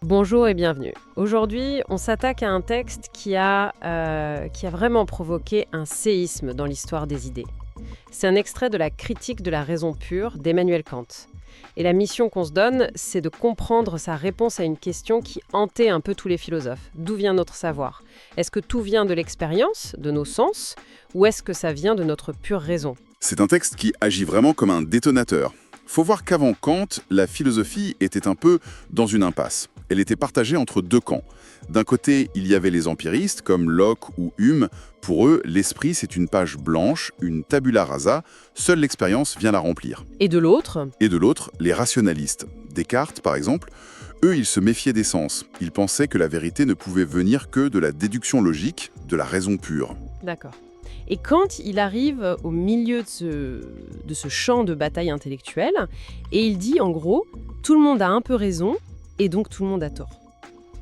Bonjour et bienvenue. Aujourd'hui, on s'attaque à un texte qui a vraiment provoqué un séisme dans l'histoire des idées. C'est un extrait de la Critique de la raison pure d'Emmanuel Kant. Et la mission qu'on se donne, c'est de comprendre sa réponse à une question qui hantait un peu tous les philosophes. D'où vient notre savoir? Est-ce que tout vient de l'expérience, de nos sens, ou est-ce que ça vient de notre pure raison? C'est un texte qui agit vraiment comme un détonateur. Faut voir qu'avant Kant, la philosophie était un peu dans une impasse. Elle était partagée entre deux camps. D'un côté, il y avait les empiristes, comme Locke ou Hume. Pour eux, l'esprit, c'est une page blanche, une tabula rasa. Seule l'expérience vient la remplir. Et de l'autre? Et de l'autre, les rationalistes. Descartes, par exemple, eux, ils se méfiaient des sens. Ils pensaient que la vérité ne pouvait venir que de la déduction logique, de la raison pure. D'accord. Et quand il arrive au milieu de ce champ de bataille intellectuelle, et il dit en gros, tout le monde a un peu raison, et donc tout le monde a tort.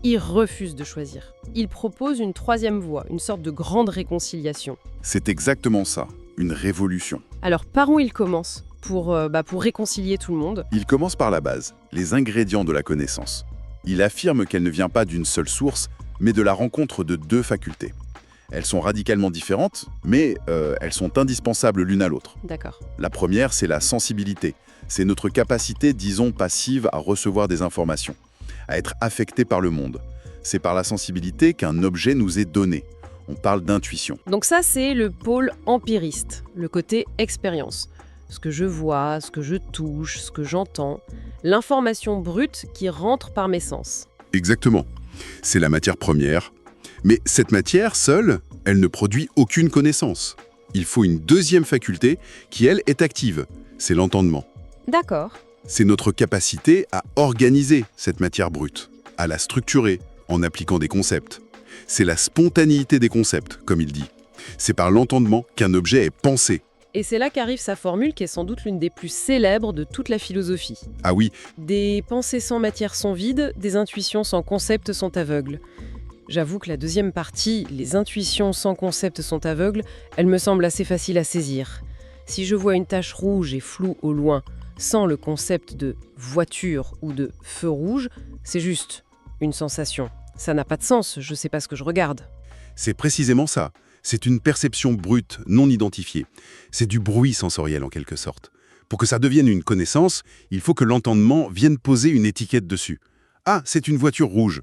Il refuse de choisir. Il propose une troisième voie, une sorte de grande réconciliation. C'est exactement ça, une révolution. Alors par où il commence pour réconcilier tout le monde? Il commence par la base, les ingrédients de la connaissance. Il affirme qu'elle ne vient pas d'une seule source, mais de la rencontre de deux facultés. Elles sont radicalement différentes, mais elles sont indispensables l'une à l'autre. D'accord. La première, c'est la sensibilité. C'est notre capacité, disons, passive à recevoir des informations, à être affecté par le monde. C'est par la sensibilité qu'un objet nous est donné. On parle d'intuition. Donc ça, c'est le pôle empiriste, le côté expérience. Ce que je vois, ce que je touche, ce que j'entends, l'information brute qui rentre par mes sens. Exactement. C'est la matière première. Mais cette matière, seule, elle ne produit aucune connaissance. Il faut une deuxième faculté qui, elle, est active. C'est l'entendement. D'accord. C'est notre capacité à organiser cette matière brute, à la structurer en appliquant des concepts. C'est la spontanéité des concepts, comme il dit. C'est par l'entendement qu'un objet est pensé. Et c'est là qu'arrive sa formule qui est sans doute l'une des plus célèbres de toute la philosophie. Ah oui, Des pensées sans matière sont vides, des intuitions sans concept sont aveugles. J'avoue que la deuxième partie, les intuitions sans concept sont aveugles, elle me semble assez facile à saisir. Si je vois une tache rouge et floue au loin, sans le concept de voiture ou de feu rouge, c'est juste une sensation. Ça n'a pas de sens, je ne sais pas ce que je regarde. c'est précisément ça. C'est une perception brute, non identifiée. C'est du bruit sensoriel en quelque sorte. Pour que ça devienne une connaissance, il faut que l'entendement vienne poser une étiquette dessus. Ah, c'est une voiture rouge.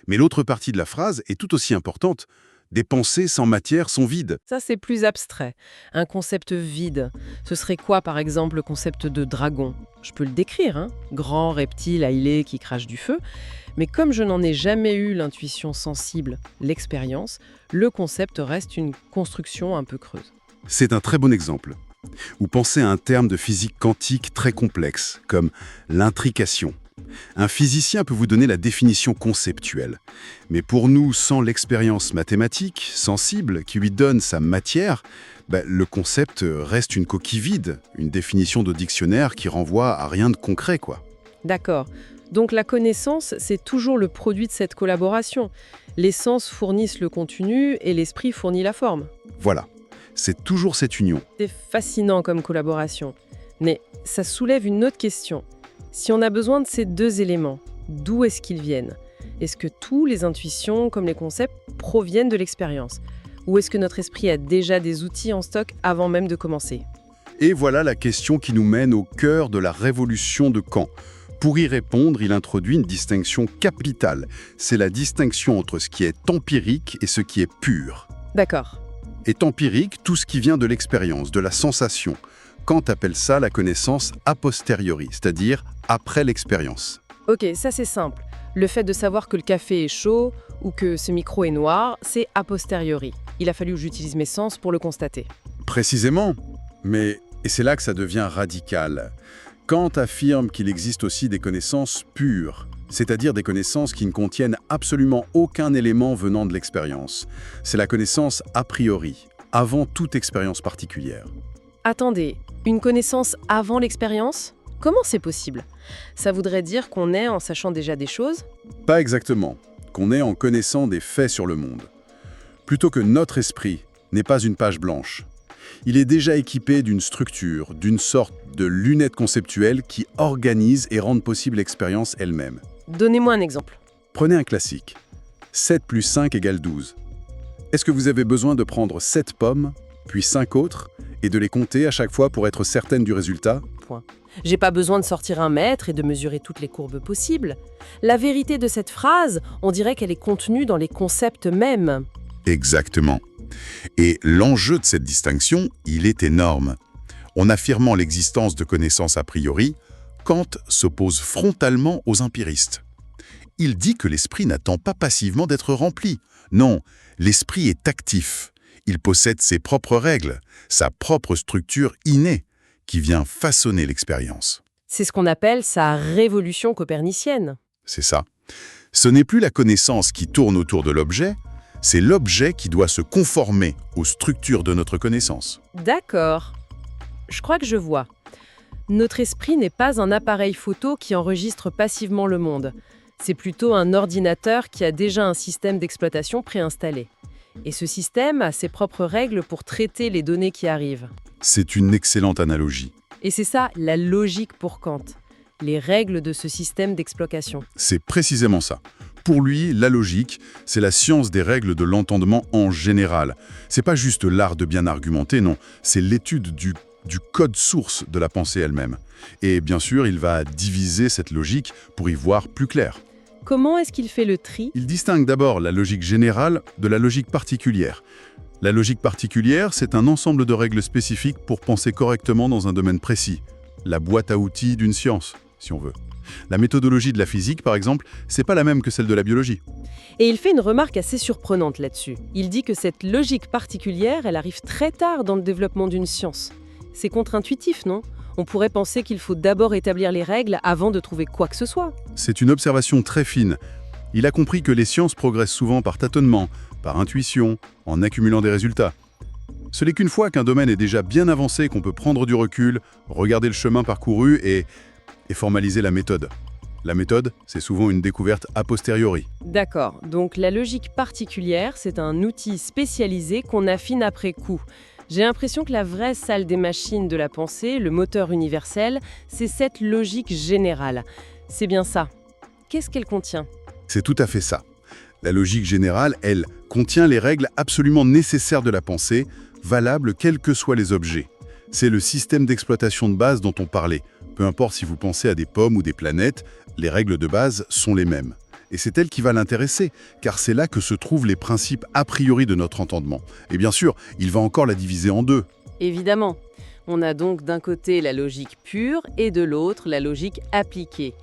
Mais l'autre partie de la phrase est tout aussi importante. Des pensées sans matière sont vides. Ça, c'est plus abstrait. Un concept vide. Ce serait quoi, par exemple, le concept de dragon? Je peux le décrire, hein? Grand reptile ailé qui crache du feu. Mais comme je n'en ai jamais eu l'intuition sensible, l'expérience, le concept reste une construction un peu creuse. C'est un très bon exemple. Ou pensez à un terme de physique quantique très complexe, comme l'intrication. Un physicien peut vous donner la définition conceptuelle. Mais pour nous, sans l'expérience mathématique, sensible, qui lui donne sa matière, le concept reste une coquille vide, une définition de dictionnaire qui renvoie à rien de concret, quoi. D'accord. Donc la connaissance, c'est toujours le produit de cette collaboration. Les sens fournissent le contenu et l'esprit fournit la forme. Voilà, c'est toujours cette union. C'est fascinant comme collaboration. Mais ça soulève une autre question. Si on a besoin de ces deux éléments, d'où est-ce qu'ils viennent? Est-ce que tous les intuitions, comme les concepts, proviennent de l'expérience? Ou est-ce que notre esprit a déjà des outils en stock avant même de commencer? Et voilà la question qui nous mène au cœur de la révolution de Kant. Pour y répondre, il introduit une distinction capitale. C'est la distinction entre ce qui est empirique et ce qui est pur. D'accord. Est empirique tout ce qui vient de l'expérience, de la sensation. Kant appelle ça la connaissance a posteriori, c'est-à-dire après l'expérience. Ok, ça c'est simple. Le fait de savoir que le café est chaud ou que ce micro est noir, c'est a posteriori. Il a fallu que j'utilise mes sens pour le constater. Précisément. Et c'est là que ça devient radical. Kant affirme qu'il existe aussi des connaissances pures, c'est-à-dire des connaissances qui ne contiennent absolument aucun élément venant de l'expérience. C'est la connaissance a priori, avant toute expérience particulière. Attendez, une connaissance avant l'expérience? Comment c'est possible? Ça voudrait dire qu'on est en sachant déjà des choses? Pas exactement, qu'on est en connaissant des faits sur le monde. Plutôt que notre esprit n'est pas une page blanche. Il est déjà équipé d'une structure, d'une sorte de lunettes conceptuelles qui organisent et rendent possible l'expérience elle-même. Donnez-moi un exemple. Prenez un classique. 7 plus 5 égale 12. Est-ce que vous avez besoin de prendre 7 pommes, puis 5 autres, et de les compter à chaque fois pour être certaine du résultat? Point. J'ai pas besoin de sortir un mètre et de mesurer toutes les courbes possibles. La vérité de cette phrase, on dirait qu'elle est contenue dans les concepts mêmes. Exactement. Et l'enjeu de cette distinction, il est énorme. En affirmant l'existence de connaissances a priori, Kant s'oppose frontalement aux empiristes. Il dit que l'esprit n'attend pas passivement d'être rempli. Non, l'esprit est actif. Il possède ses propres règles, sa propre structure innée, qui vient façonner l'expérience. C'est ce qu'on appelle sa révolution copernicienne. C'est ça. Ce n'est plus la connaissance qui tourne autour de l'objet, c'est l'objet qui doit se conformer aux structures de notre connaissance. D'accord. Je crois que je vois. Notre esprit n'est pas un appareil photo qui enregistre passivement le monde. C'est plutôt un ordinateur qui a déjà un système d'exploitation préinstallé. Et ce système a ses propres règles pour traiter les données qui arrivent. C'est une excellente analogie. Et c'est ça, la logique pour Kant. Les règles de ce système d'exploitation. C'est précisément ça. Pour lui, la logique, c'est la science des règles de l'entendement en général. C'est pas juste l'art de bien argumenter, non. C'est l'étude du code source de la pensée elle-même. Et bien sûr, il va diviser cette logique pour y voir plus clair. Comment est-ce qu'il fait le tri? Il distingue d'abord la logique générale de la logique particulière. La logique particulière, c'est un ensemble de règles spécifiques pour penser correctement dans un domaine précis. La boîte à outils d'une science, si on veut. La méthodologie de la physique, par exemple, c'est pas la même que celle de la biologie. Et il fait une remarque assez surprenante là-dessus. Il dit que cette logique particulière, elle arrive très tard dans le développement d'une science. C'est contre-intuitif, non? On pourrait penser qu'il faut d'abord établir les règles avant de trouver quoi que ce soit. C'est une observation très fine. Il a compris que les sciences progressent souvent par tâtonnement, par intuition, en accumulant des résultats. Ce n'est qu'une fois qu'un domaine est déjà bien avancé qu'on peut prendre du recul, regarder le chemin parcouru et formaliser la méthode. La méthode, c'est souvent une découverte a posteriori. D'accord, donc la logique particulière, c'est un outil spécialisé qu'on affine après coup. J'ai l'impression que la vraie salle des machines de la pensée, le moteur universel, c'est cette logique générale. C'est bien ça. Qu'est-ce qu'elle contient? C'est tout à fait ça. La logique générale, elle, contient les règles absolument nécessaires de la pensée, valables quels que soient les objets. C'est le système d'exploitation de base dont on parlait. Peu importe si vous pensez à des pommes ou des planètes, les règles de base sont les mêmes. Et c'est elle qui va l'intéresser, car c'est là que se trouvent les principes a priori de notre entendement. Et bien sûr, il va encore la diviser en deux. Évidemment. On a donc d'un côté la logique pure et de l'autre la logique appliquée.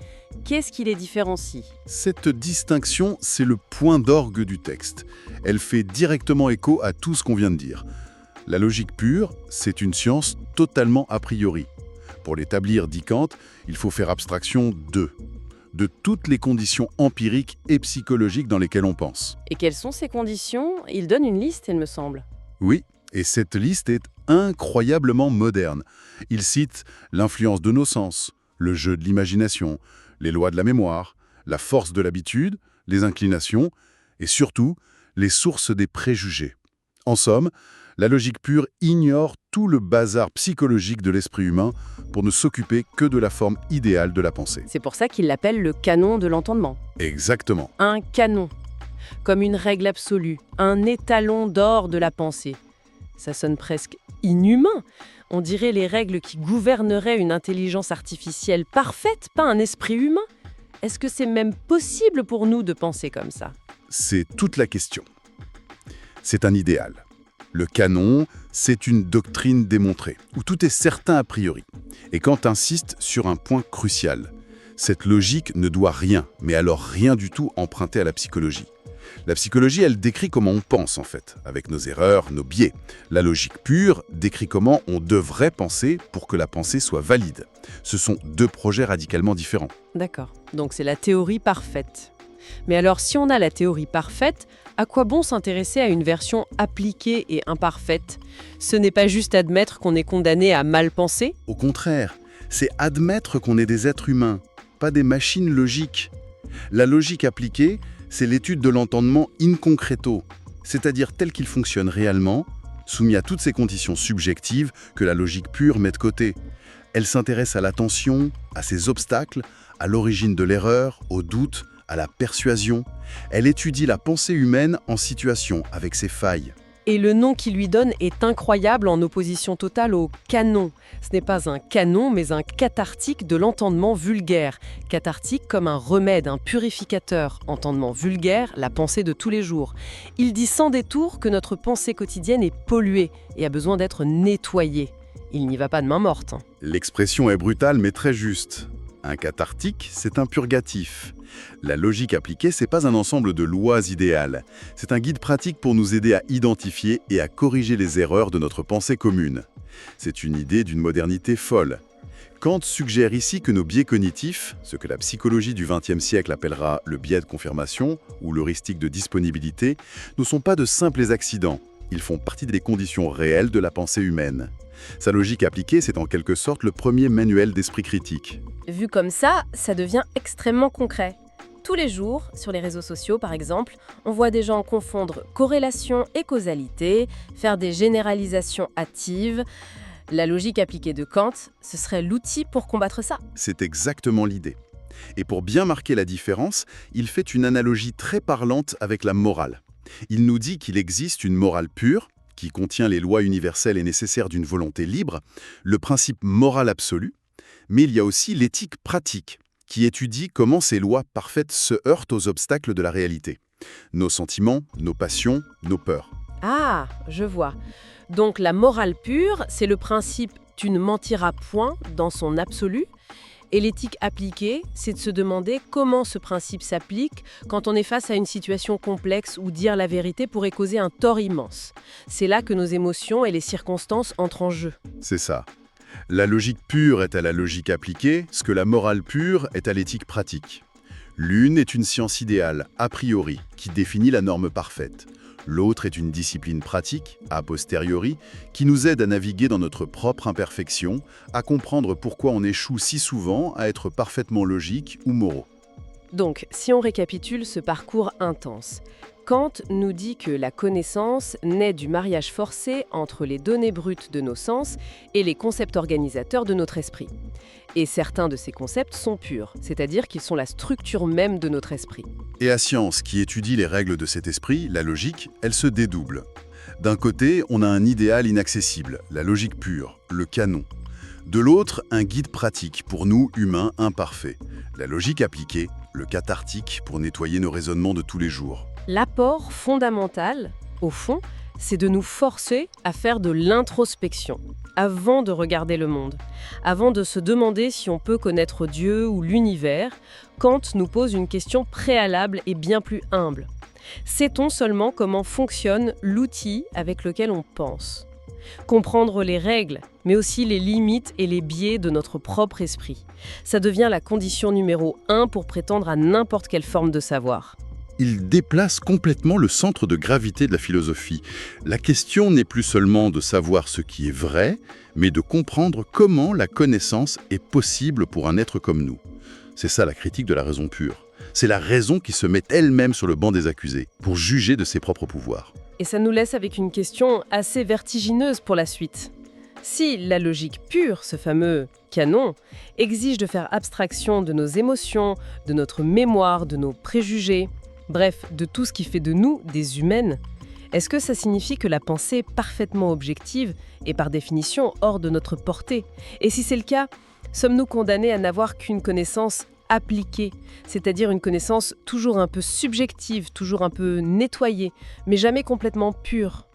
Qu'est-ce qui les différencie? Cette distinction, c'est le point d'orgue du texte. Elle fait directement écho à tout ce qu'on vient de dire. La logique pure, c'est une science totalement a priori. Pour l'établir, dit Kant, il faut faire abstraction de toutes les conditions empiriques et psychologiques dans lesquelles on pense. Et quelles sont ces conditions? Il donne une liste, il me semble. Oui, et cette liste est incroyablement moderne. Il cite l'influence de nos sens, le jeu de l'imagination, les lois de la mémoire, la force de l'habitude, les inclinations et surtout les sources des préjugés. En somme, la logique pure ignore tout le bazar psychologique de l'esprit humain pour ne s'occuper que de la forme idéale de la pensée. C'est pour ça qu'il l'appelle le canon de l'entendement. Exactement. Un canon, comme une règle absolue, un étalon d'or de la pensée. Ça sonne presque inhumain. On dirait les règles qui gouverneraient une intelligence artificielle parfaite, pas un esprit humain. Est-ce que c'est même possible pour nous de penser comme ça? C'est toute la question. C'est un idéal. Le canon, c'est une doctrine démontrée, où tout est certain a priori. Et Kant insiste sur un point crucial. Cette logique ne doit rien, mais alors rien du tout emprunter à la psychologie. La psychologie, elle décrit comment on pense, en fait, avec nos erreurs, nos biais. La logique pure décrit comment on devrait penser pour que la pensée soit valide. Ce sont deux projets radicalement différents. D'accord, donc c'est la théorie parfaite. Mais alors, si on a la théorie parfaite, à quoi bon s'intéresser à une version appliquée et imparfaite? Ce n'est pas juste admettre qu'on est condamné à mal penser? Au contraire, c'est admettre qu'on est des êtres humains, pas des machines logiques. La logique appliquée, c'est l'étude de l'entendement in concreto, c'est-à-dire tel qu'il fonctionne réellement, soumis à toutes ces conditions subjectives que la logique pure met de côté. Elle s'intéresse à l'attention, à ses obstacles, à l'origine de l'erreur, au doute, à la persuasion. Elle étudie la pensée humaine en situation avec ses failles. Et le nom qu'il lui donne est incroyable, en opposition totale au canon. Ce n'est pas un canon, mais un cathartique de l'entendement vulgaire. Cathartique comme un remède, un purificateur. Entendement vulgaire, la pensée de tous les jours. Il dit sans détour que notre pensée quotidienne est polluée et a besoin d'être nettoyée. Il n'y va pas de main morte. L'expression est brutale mais très juste. Un cathartique, c'est un purgatif. La logique appliquée, c'est pas un ensemble de lois idéales. C'est un guide pratique pour nous aider à identifier et à corriger les erreurs de notre pensée commune. C'est une idée d'une modernité folle. Kant suggère ici que nos biais cognitifs, ce que la psychologie du XXe siècle appellera le biais de confirmation ou l'heuristique de disponibilité, ne sont pas de simples accidents. Ils font partie des conditions réelles de la pensée humaine. Sa logique appliquée, c'est en quelque sorte le premier manuel d'esprit critique. Vu comme ça devient extrêmement concret. Tous les jours, sur les réseaux sociaux par exemple, on voit des gens confondre corrélation et causalité, faire des généralisations hâtives. La logique appliquée de Kant, ce serait l'outil pour combattre ça. C'est exactement l'idée. Et pour bien marquer la différence, il fait une analogie très parlante avec la morale. Il nous dit qu'il existe une morale pure, qui contient les lois universelles et nécessaires d'une volonté libre, le principe moral absolu, mais il y a aussi l'éthique pratique, qui étudie comment ces lois parfaites se heurtent aux obstacles de la réalité. Nos sentiments, nos passions, nos peurs. Ah, je vois. Donc la morale pure, c'est le principe « tu ne mentiras point » dans son absolu. Et l'éthique appliquée, c'est de se demander comment ce principe s'applique quand on est face à une situation complexe où dire la vérité pourrait causer un tort immense. C'est là que nos émotions et les circonstances entrent en jeu. C'est ça. La logique pure est à la logique appliquée, ce que la morale pure est à l'éthique pratique. L'une est une science idéale, a priori, qui définit la norme parfaite. L'autre est une discipline pratique, a posteriori, qui nous aide à naviguer dans notre propre imperfection, à comprendre pourquoi on échoue si souvent à être parfaitement logique ou moraux. Donc, si on récapitule ce parcours intense, Kant nous dit que la connaissance naît du mariage forcé entre les données brutes de nos sens et les concepts organisateurs de notre esprit. Et certains de ces concepts sont purs, c'est-à-dire qu'ils sont la structure même de notre esprit. Et la science qui étudie les règles de cet esprit, la logique, elle se dédouble. D'un côté, on a un idéal inaccessible, la logique pure, le canon. De l'autre, un guide pratique pour nous, humains imparfaits, la logique appliquée, le cathartique pour nettoyer nos raisonnements de tous les jours. L'apport fondamental, au fond, c'est de nous forcer à faire de l'introspection, avant de regarder le monde, avant de se demander si on peut connaître Dieu ou l'univers. Kant nous pose une question préalable et bien plus humble. Sait-on seulement comment fonctionne l'outil avec lequel on pense ? Comprendre les règles, mais aussi les limites et les biais de notre propre esprit. Ça devient la condition numéro 1 pour prétendre à n'importe quelle forme de savoir. Il déplace complètement le centre de gravité de la philosophie. La question n'est plus seulement de savoir ce qui est vrai, mais de comprendre comment la connaissance est possible pour un être comme nous. C'est ça la critique de la raison pure. C'est la raison qui se met elle-même sur le banc des accusés, pour juger de ses propres pouvoirs. Et ça nous laisse avec une question assez vertigineuse pour la suite. Si la logique pure, ce fameux canon, exige de faire abstraction de nos émotions, de notre mémoire, de nos préjugés, bref, de tout ce qui fait de nous des humaines, est-ce que ça signifie que la pensée est parfaitement objective et par définition hors de notre portée ? Et si c'est le cas, sommes-nous condamnés à n'avoir qu'une connaissance appliquée, c'est-à-dire une connaissance toujours un peu subjective, toujours un peu nettoyée, mais jamais complètement pure ?